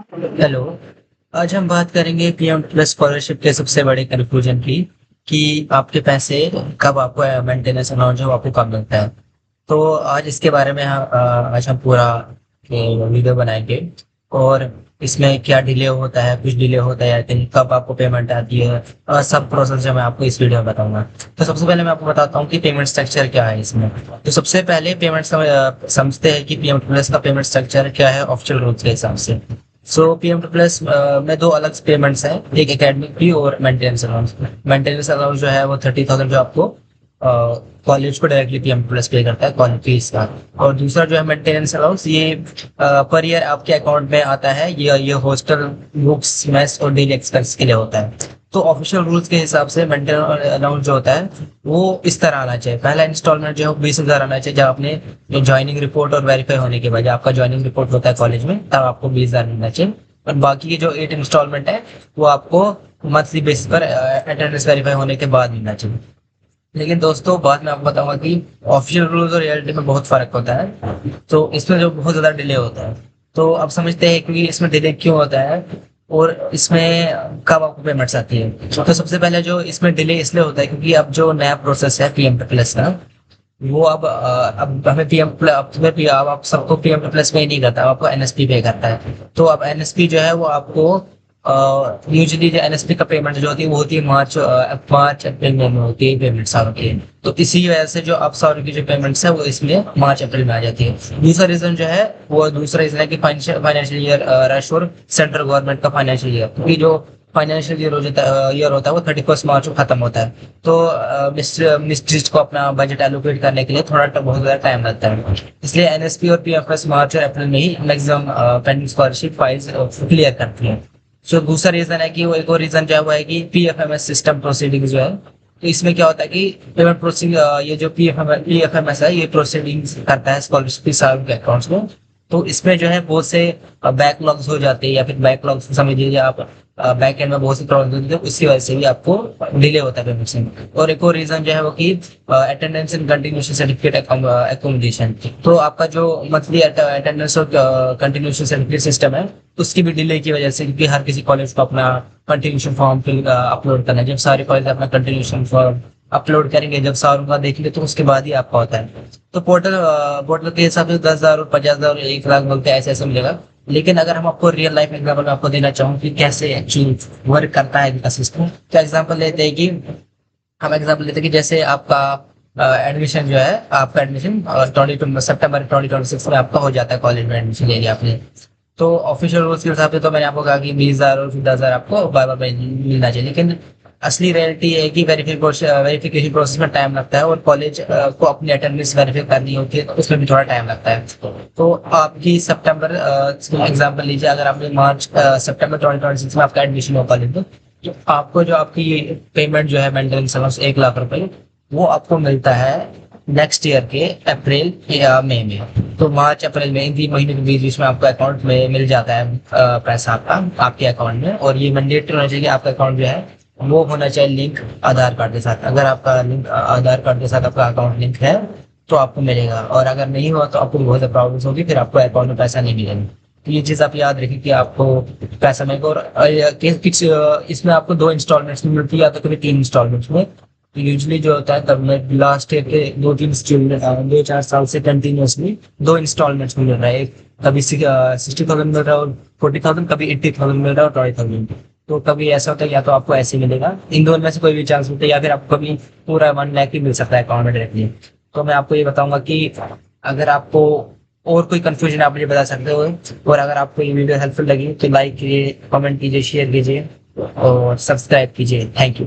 Hello. आज हम बात करेंगे पीएम प्लस स्कॉलरशिप के सबसे बड़े कंक्लूजन की कि आपके पैसे कब आपको मेंटेनेंस अलाउंस जो आपको कब मिलता है। तो आज इसके बारे में आज हम पूरा वीडियो बनाएंगे और इसमें क्या डिले होता है, कुछ डिले होता है, आई थिंक कब आपको पेमेंट आती है और सब प्रोसेस जो मैं आपको इस वीडियो में बताऊंगा। तो सबसे पहले मैं आपको बताता हूँ कि पेमेंट स्ट्रक्चर क्या है इसमें। तो सबसे पहले पेमेंट समझते हैं कि पीएम प्लस का पेमेंट स्ट्रक्चर क्या है ऑफिशियल रूल्स के हिसाब से। सो पीएम प्लस में दो अलग पेमेंट्स हैं, एक एकेडमिक फी और मेंटेनेंस अलाउंस। मेंटेनेंस अलाउंस जो है वो 30,000 जो आपको कॉलेज को डायरेक्टली पीएम प्लस पे करता है कॉलेज फीस का। और दूसरा जो है मेंटेनेंस अलाउंस, ये पर ईयर आपके अकाउंट में आता है। ये हॉस्टल, बुक्स, मेस और डेली एक्सपेंस के लिए होता है। तो ऑफिशियल रूल्स के हिसाब से मेंटेनेंस अलाउंस जो होता है वो इस तरह आना चाहिए। पहला इंस्टॉलमेंट जो है 20,000 आना चाहिए जब आपने ज्वाइनिंग रिपोर्ट और वेरीफाई होने के बाद, जब आपका ज्वाइनिंग रिपोर्ट होता है कॉलेज में, तब आपको 20,000 मिलना चाहिए। और बाकी के जो 8 इंस्टॉलमेंट है वो आपको मंथली बेसिस पर अटेंडेंस वेरीफाई होने के बाद मिलना चाहिए। लेकिन दोस्तों बाद में आपको बताऊंगा कि ऑफिशियल रूल्स और रियलिटी में बहुत फर्क होता है। तो इसमें जो बहुत ज्यादा डिले होता है, तो अब समझते हैं कि इसमें डिले क्यों होता है और इसमें कब आपको पेमेंट्स आती है। तो सबसे पहले जो इसमें डिले इसलिए होता है क्योंकि अब जो नया प्रोसेस है पीएम प्लस का, वो अब हमें अब आप सबको पीएम प्लस पे नहीं करता, आपको एनएसपी पे करता है। तो अब एनएसपी जो है वो आपको यूजुअली जो एनएसपी का पेमेंट जो होती है वो होती है मार्च अप्रैल में होती है पेमेंट सारों की। तो इसी वजह से जो अब सारों की जो पेमेंट्स है वो इसमें मार्च अप्रैल में आ जाती है। दूसरा रीजन जो है वो दूसरा रीजन है कि फाइनेंशियल ईयर रश और सेंट्रल गवर्नमेंट का फाइनेंशियल ईयर, क्योंकि जो फाइनेंशियल ईयर होता है वो 31 मार्च को खत्म होता है। तो मिनिस्ट्रीज को अपना बजट एलोकेट करने के लिए बहुत ज्यादा टाइम लगता है। इसलिए एनएसपी और पीएफएस मार्च और अप्रैल में ही maximum pending scholarship files clear करती है। जो दूसरा रीजन है कि वो एक और रीजन जो है वो है कि पीएफएमएस सिस्टम प्रोसीडिंग जो है। तो इसमें क्या होता है कि पेमेंट प्रोसीडिंग, ये जो पीएफएमएस है ये प्रोसीडिंग करता है स्कॉलरशिप की सारों के अकाउंट्स में। तो इसमें जो है बहुत से बैकलॉग्स हो जाते हैं, या फिर बैकलॉग्स समझ लीजिए आप, बैक एंड में बहुत सी प्रॉब्लम होती है, उसी वजह से भी आपको डिले होता है पेमेंट में। और एक और रीजन जो है वो कि attendance and continuation certificate accommodation. तो आपका जो मंथली अटेंडेंस और कंटिन्यूशन सर्टिफिकेट सिस्टम है उसकी भी डिले की वजह से, क्योंकि हर किसी कॉलेज को अपना कंटिन्यूशन फॉर्म अपलोड करना है। जब सारे कॉलेज अपना कंटिन्यूशन फॉर्म अपलोड करेंगे, जब सारों का देखेंगे, तो उसके बाद ही आपका होता है। तो पोर्टल के हिसाब से 10,000 और 50,000 और 1 लाख बोलते हैं, ऐसे ऐसे मिलेगा। लेकिन अगर हम आपको रियल लाइफ एग्जाम्पल आपको देना चाहूँ कि कैसे एक्चुअली वर्क करता है इनका सिस्टम, तो एग्जाम्पल लेते हैं कि हम एग्जाम्पल लेते हैं कि जैसे आपका एडमिशन जो है, आपका एडमिशन 22 सितंबर 2026 में आपका हो जाता है, कॉलेज में एडमिशन ले लिया आपने। तो ऑफिशियल रूल्स के हिसाब से तो मैंने आपको कहा कि 20,000 और 10,000 आपको बार बार मिलना चाहिए। लेकिन असली रियलिटी है कि वेरिफिकेशन प्रोसेस में टाइम लगता है और कॉलेज को अपनी अटेंडेंस वेरीफाई करनी होती है, तो उसमें भी थोड़ा टाइम लगता है। तो आपकी सितंबर एग्जाम्पल लीजिए, अगर आपने सितंबर 2026 में आपका एडमिशन हो कॉलेज में, तो आपको जो आपकी पेमेंट जो है मेंटेनेंस अलाउंस 1 लाख रुपए, वो आपको मिलता है नेक्स्ट ईयर के अप्रैल या मई में। तो मार्च अप्रैल में इन 3 महीने के बीच बीच में आपको अकाउंट में मिल जाता है पैसा आपका आपके अकाउंट में। और ये मैंडेटरी होना चाहिए कि आपका अकाउंट जो है वो होना चाहिए लिंक आधार कार्ड के साथ। अगर आपका लिंक आधार कार्ड के साथ आपका अकाउंट लिंक है तो आपको मिलेगा, और अगर नहीं हुआ तो आपको बहुत ज़्यादा प्रॉब्लम होगी, फिर आपको अकाउंट में पैसा नहीं मिलेगा। तो ये चीज़ आप याद रखिए कि आपको पैसा मिलेगा। और कुछ इसमें आपको 2 इंस्टॉलमेंट्स में मिलती है, या तो कभी 3 इंस्टॉलमेंट्स में। तो यूजली जो होता है तब मैं लास्ट ईयर के 2-3 इंस्टॉलमेंट 2-4 साल से कंटिन्यूसली 2 इंस्टॉलमेंट्स में मिल रहा है। कभी 60,000 मिल रहा है और 40,000, कभी 80,000 मिल रहा है और 20,000। तो कभी ऐसा होता है या तो आपको ऐसे मिलेगा, इन दोनों में से कोई भी चांस होता है, या फिर आपको कभी पूरा 1 लाख ही मिल सकता है अकाउंट में डायरेक्टली। तो मैं आपको ये बताऊंगा कि अगर आपको और कोई कंफ्यूजन आप मुझे बता सकते हो। और अगर आपको ये वीडियो हेल्पफुल लगी तो लाइक कीजिए, कमेंट कीजिए, शेयर कीजिए और सब्सक्राइब कीजिए। Thank you.